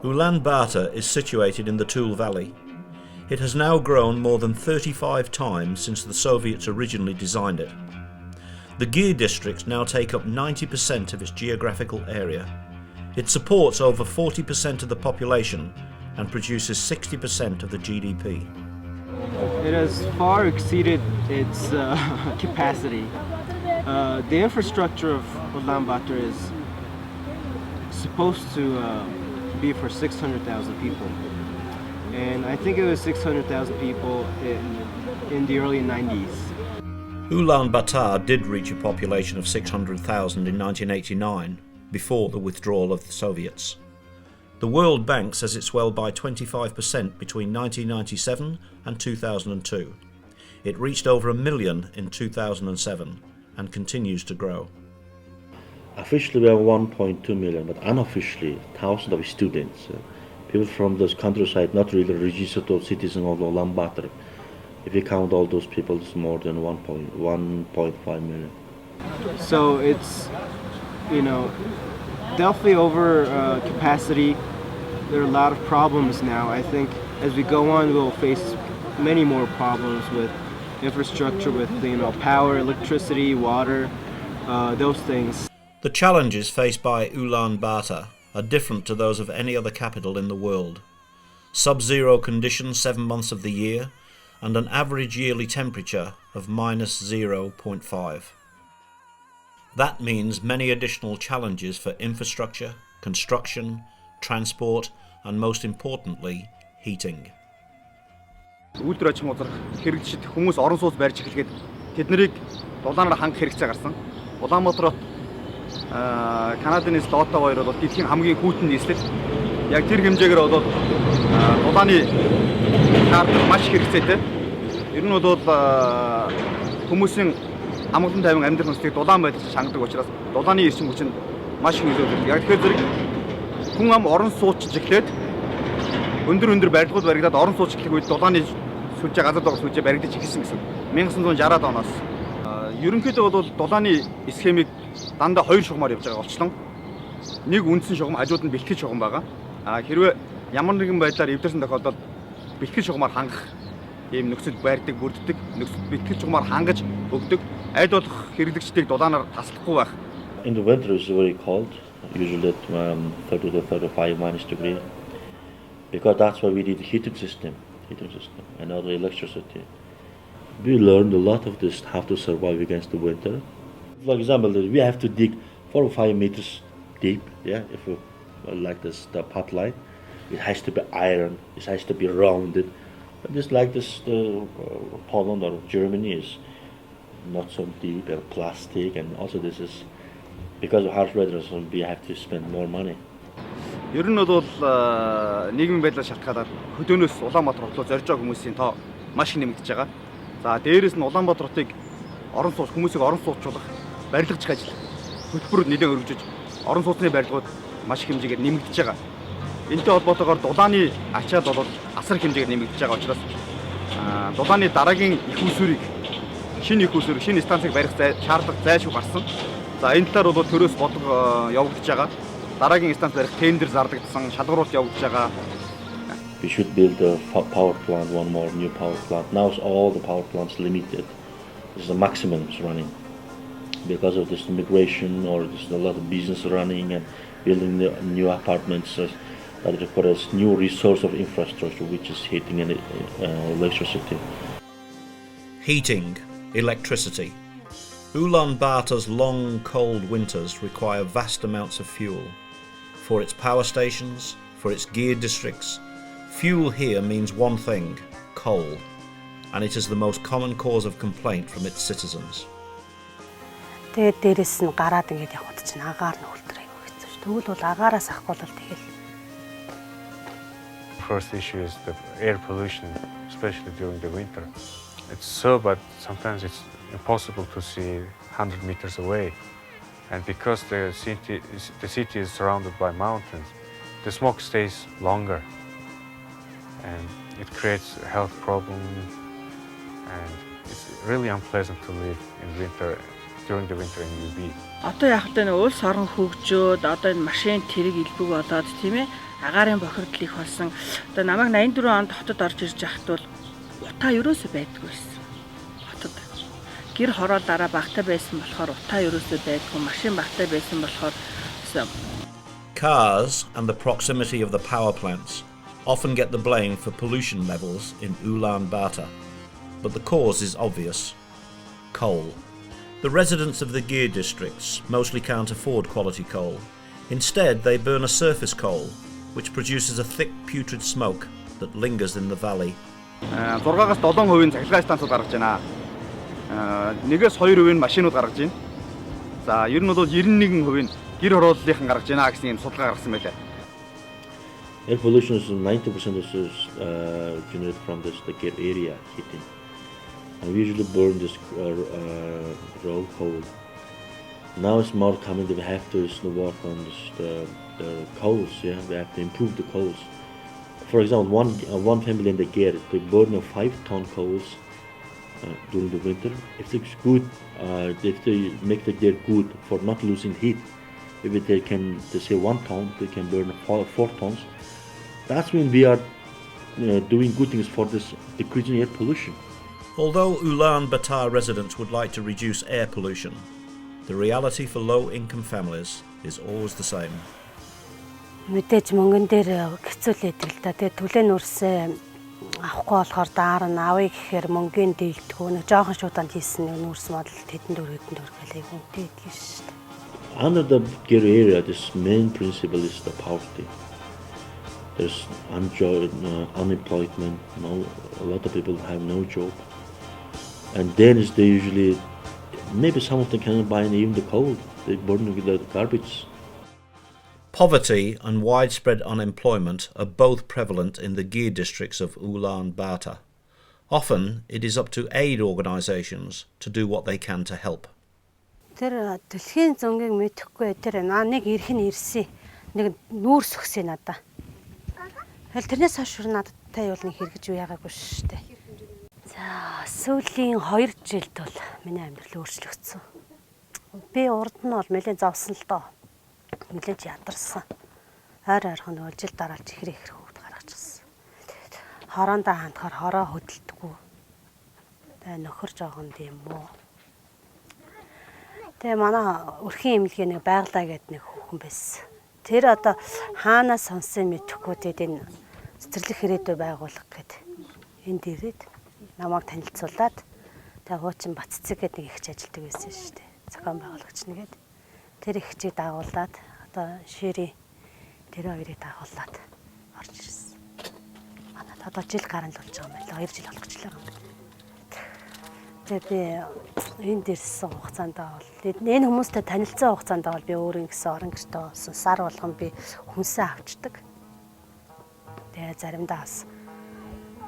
Ulaan Baatar is situated in the Tool Valley. It has now grown more than 35 times since the Soviets originally designed it. The Gir districts now take up 90% of its geographical area. It supports over 40% of the population and produces 60% of the GDP. It has far exceeded its capacity. The infrastructure of Ulaan Baatar is supposed to be for 600,000 people. And I think it was 600,000 people in the early 90s. Ulaan Baatar did reach a population of 600,000 in 1989, before the withdrawal of the Soviets. The World Bank says it swelled by 25% between 1997 and 2002. It reached over 1 million in 2007 and continues to grow. Officially we have 1.2 million, but unofficially thousands of students. People from those countryside not really registered citizens of Ulaan Baatar. If you count all those people, it's more than 1.5 million. So it's, definitely over capacity. There are a lot of problems now. I think as we go on, we'll face many more problems with infrastructure, with power, electricity, water, those things. The challenges faced by Ulaan Baatar are different to those of any other capital in the world. Sub-zero conditions 7 months of the year, and an average yearly temperature of -0.5. That means many additional challenges for infrastructure, construction, transport, and most importantly, heating. Үйлдвэр аж ахуйн узарх хэрэгжид хүмүүс орон сууц барьж эхлэхэд тэднийг дулаанаар хангах хэрэгцээ гарсан. Улаанбаатар хот Канадын нийслэл Оттава хоёр бол дэлхийн хамгийн хүйтэн нийслэл. Яг тэр хэмжээгээр бол дулааны карт маш хэрэгцээтэй. Ер нь бол хүмүүсийн амгалан тайван амьдрал хүнслийг дулаан байдалд хангадаг учраас дулааны эрчим хүч нь маш их нөлөөлөж. Яг тэгэхээр зэрэг хүн ам орон сууч эхлээд өндөр барилгууд баригдаад орон сууч эхлэх үед дулааны сүлжээ газар доогоос сүлжээ баригдаж эхэлсэн гэсэн. 1960-аад оноос ерөнхийдөө бол дулааны схемийг дандаа хоёр шугамаар явж байгаа болчлон нэг үндсэн шугам хажууд нь бэлтгэл шугам байгаа. Хэрвээ ямар нэгэн байдлаар эвдэрсэн тохиолдолд бэлтгэл шугамаар хангах ийм нөхцөл байрдаг, бүрддэг, нөхцөл бэлтгэл шугамаар хангаж өгдөг. Аль болох хэрэглэгчдийг дулаанаар таслахгүй байх. In the winter it's very cold, usually at 30 to 35 minus degree, because that's why we need the heating system and other electricity. We learned a lot of this, how to survive against the winter. For example, we have to dig 4 or 5 meters deep, if we like this, the pot line. It has to be iron, it has to be rounded. But just like this, Poland or Germany is not so deep, and plastic, and also this is, because of harsh weather, so we have to spend more money. Ер нь бол нийгмийн байдлаар шалтгаалаад хөдөөнөөс Улаанбаатар хот руу зорж байгаа хүмүүсийн тоо маш их нэмэгдэж байгаа. За дээрээс нь Улаанбаатар хотыг хүмүүсийг орон сууцуулах, барилгачих ажил хөтөлбөрөд нэлээд өргөжөж орон сууцны барилгууд маш их хэмжээгээр нэмэгдэж байгаа. Энэтэй холбоотойгоор дулааны ачаал бол асар хэмжээгээр нэмэгдэж байгаа учраас дулааны дараагийн их усүрийг шинэ станцыг барих шаардлага зайлшгүй гарсан. За энэ талаар бол төрөөс бодлого явагдаж байгаа. Дараагийн станц барих тендер зарлагдсан, шалгууруулалт явагдаж байгаа. We should build a power plant, one more new power plant. Now all the power plants limited. This is the maximum running. Because of this migration or there's a lot of business running and building the new apartments, that requires new resource of infrastructure, which is heating and electricity. Heating, electricity. Ulaan Baatar's long, cold winters require vast amounts of fuel. For its power stations, for its Gir districts, fuel here means one thing, coal, and it is the most common cause of complaint from its citizens. Тэгээд дээрэс нь гараад ингэж явхад чинь агаар нь үлдрэх гэсэн чинь тэгвэл бол агаараас ахгүй бол тэгэл. First issue is the air pollution, especially during the winter. It's so bad, sometimes it's impossible to see 100 meters away. And because the city is surrounded by mountains, the smoke stays longer. And it creates a health problem. And it's really unpleasant to live in winter during the winter in UB. Одоо яг тэ улс орон хөгжөөд одоо энэ машин тэрэг илбэг болоод тийм ээ агаарын бохирдол их болсон. Одоо намайг 84 онд хотод орж ирж байхад бол утаа ерөөсөө байдгүй байсан. Хотод гэр хороолаараа багтаа байсан болохоор утаа ерөөсөө байдгүй, машин багтаа байсан болохоор Cars and the proximity of the power plants often get the blame for pollution levels in Ulaan Baatar, but the cause is obvious: coal. The residents of the Gear districts mostly can't afford quality coal. Instead, they burn a surface coal, which produces a thick putrid smoke that lingers in the valley. 6-аас 7% цахилгаан станцууд гаргаж байна. 1-2% машинууд гаргаж байна. За, ер нь бол 91% гэр хорооллынхан гаргаж байна гэсэн юм судалгаа гаргасан байлаа. Air pollution is 90% is generated from the gear area heating. And we usually burn this raw coal. Now it's more common that we have to work on the coals. Yeah, we have to improve the coals. For example, one family in the gear, they burn 5-ton coals during the winter. If it's good, if they make the gear good for not losing heat, if they say 1 ton, they can burn 4 tons. That's when we are doing good things for this decreasing air pollution. Although Ulaan Baatar residents would like to reduce air pollution, the reality for low-income families is always the same. Мэдээж мөнгөн дээр хэцүүлээд л да. Тэгээ түлэн үрсээ авахгүй болохоор даар нь авъя гэхээр мөнгөний дийлдэхүү нэг жоохон шуудаанд хийсэн нэг нүрс модал тэдэн дөрөв гэлээ үнтэй идэх шүү дээ. Under the gear area, this main principle is the poverty. There's unemployment. A lot of people have no job. And then they usually, maybe some of them cannot buy even the coal. They burn with the garbage. Poverty and widespread unemployment are both prevalent in the Gear districts of Ulaan Baatar. Often, it is up to aid organisations to do what they can to help. Тэр дэлхийн зөнгийг мэдэхгүй тэр нэг ирхэн ирсэн. Нэг нүүрс өгсөн надаа. Тэгэл тэрнээс хойш надтай юу нэг хэрэгж яагаагүй шүү дээ. За сүүлийн 2 жилд бол миний амьдрал өөрчлөгдсөн. Би урд нь бол нэлээд зовсон л доо. Нэлээд ядарсан. Ойрхон бол жил дараалж ихэр хөвгд гаргачихсан. Хороондоо хандахаар хороо хөдөлдөггүй. Тэгээ нөхөр жоохон тийм үү. Тэгээ манай өрхийн эмнэлгээ нэг байглаа гэдэг нэг хүүхэн байсан. Тэр одоо хаанаас сонсон мэдэхгүй тэгээд энэ цэцэрлэг ирээдүй байгуулах гэдэг энд ирээд намайг танилцуулаад тэгээ хуучин Баццэг гэдэг нэг ихч ажилтдаг байсан шүү дээ. Зохион байгуулагч нэгэд тэр ихчийг дагуулад одоо Шири тэр хоёрыг дагуулад орж ирсэн. Манайд одоо жил гарan л болж байгаа юм байна. 2 жил болгочлаа юм. Тэгээ би энд ирсэн хугацаанд бол энэ хүмүүстэй танилцсан хугацаанд бол би өөр ингэсэн орон гэртээ болсон. Сар болгон би хүнсээ авчдаг. Тэгээ заримдаа бас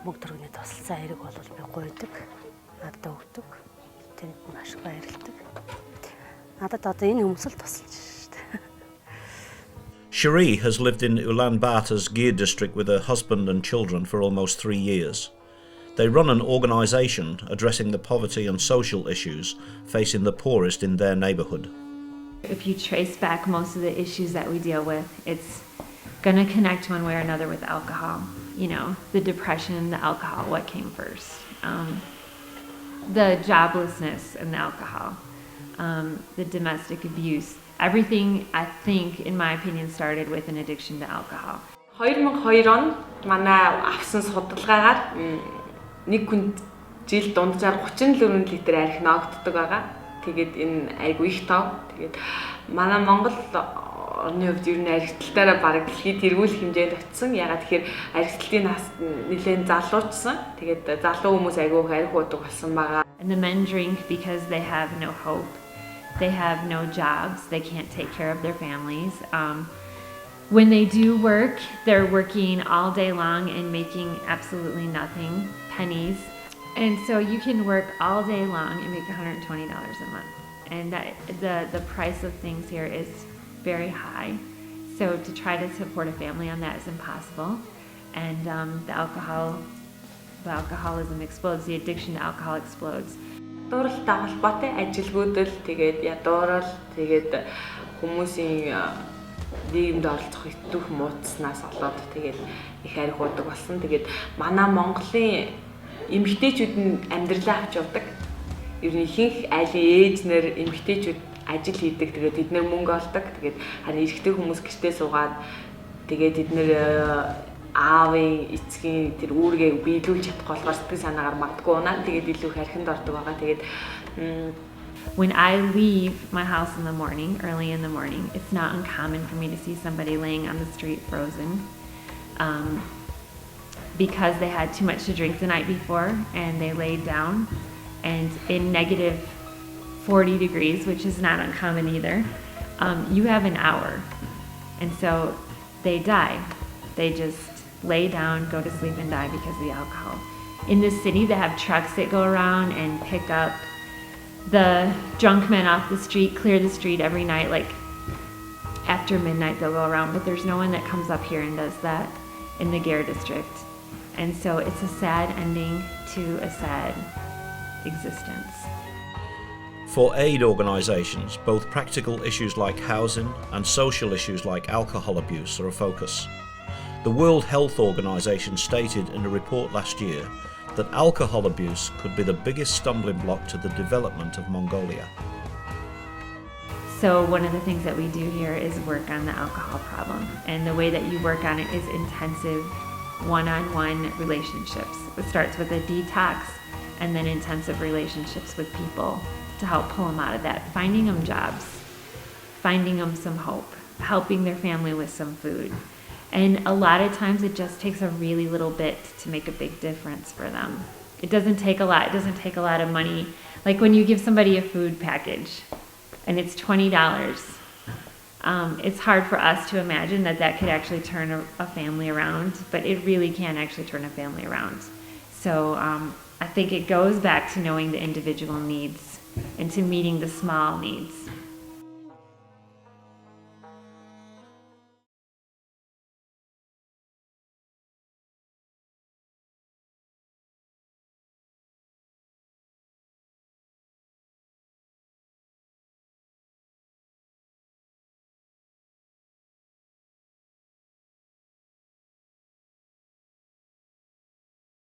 мөнгө төрөний тусалсан хэрэг бол би гуйдаг. Надад өгдөг. Тэнд маш их баярлдаг. Надад одоо энэ хүмүүс л тусалж шүү дээ. Cherie has lived in Ulaan Baatar's Gear district with her husband and children for almost 3 years. They run an organisation addressing the poverty and social issues facing the poorest in their neighbourhood. If you trace back most of the issues that we deal with, it's going to connect one way or another with alcohol. You know, the depression, the alcohol, what came first? The joblessness and the alcohol, the domestic abuse. Everything, I think, in my opinion, started with an addiction to alcohol. 2002 он манай авсан судалгаагаар нэг хүн жил дунджаар 34 литр арх ногддог байгаа. Тэгээд энэ айгүй их тав. Тэгээд манай Монгол орны хувьд ер нь архитектураараа бараг дэлхийд тэргүүл хэмжээнд очсон. Ягаад тэгэхээр архитектурын нас нэлээд залуучсан. Тэгээд залуу хүмүүс айгүй их арх уудаг болсон байгаа. And the men drink because they have no hope. They have no jobs. They can't take care of their families. When they do work, they're working all day long and making absolutely nothing, pennies. And so you can work all day long and make $120 a month. And the price of things here is very high. So to try to support a family on that is impossible. And the alcoholism explodes, the addiction to alcohol explodes. ядууралтай холбоотой ажилгүйдэл тэгээд ядуурал тэгээд хүмүүсийн нийгэмд оролцох итвэх муудснаас болоод тэгээд их арх удаг болсон. Тэгээд манай Монголын эмэгтэйчүүд нь амьдралаа авч явдаг. Ер нь ихэнх айлын ээжнэр эмэгтэйчүүд ажил хийдэг. Тэгээд тэд нэр мөнгө олдог. Тэгээд харин эрэгтэй хүмүүс гэртээ суугаад тэгээд тэд нэр аавын эцгийн тэр үүргээ биелүүлж чадахгүй болохоор сэтгэл санаагаар магадгүй унаад тэгээд илүү их архинд ордог байгаа. Тэгээд When I leave my house in the morning, early in the morning, it's not uncommon for me to see somebody laying on the street frozen because they had too much to drink the night before and they laid down. And in negative 40 degrees, which is not uncommon either, you have an hour. And so they die. They just lay down, go to sleep and die because of the alcohol. In the city, they have trucks that go around and pick up the drunk men off the street, clear the street every night, like after midnight they'll go around, but there's no one that comes up here and does that in the Gare district. And so it's a sad ending to a sad existence. For aid organisations, both practical issues like housing and social issues like alcohol abuse are a focus. The World Health Organization stated in a report last year that alcohol abuse could be the biggest stumbling block to the development of Mongolia. So one of the things that we do here is work on the alcohol problem. And the way that you work on it is intensive one-on-one relationships. It starts with a detox and then intensive relationships with people to help pull them out of that, finding them jobs, finding them some hope, helping their family with some food. And a lot of times it just takes a really little bit to make a big difference for them. It doesn't take a lot. It doesn't take a lot of money. Like when you give somebody a food package and it's $20, it's hard for us to imagine that that could actually turn a family around, but it really can actually turn a family around. So I think it goes back to knowing the individual needs and to meeting the small needs.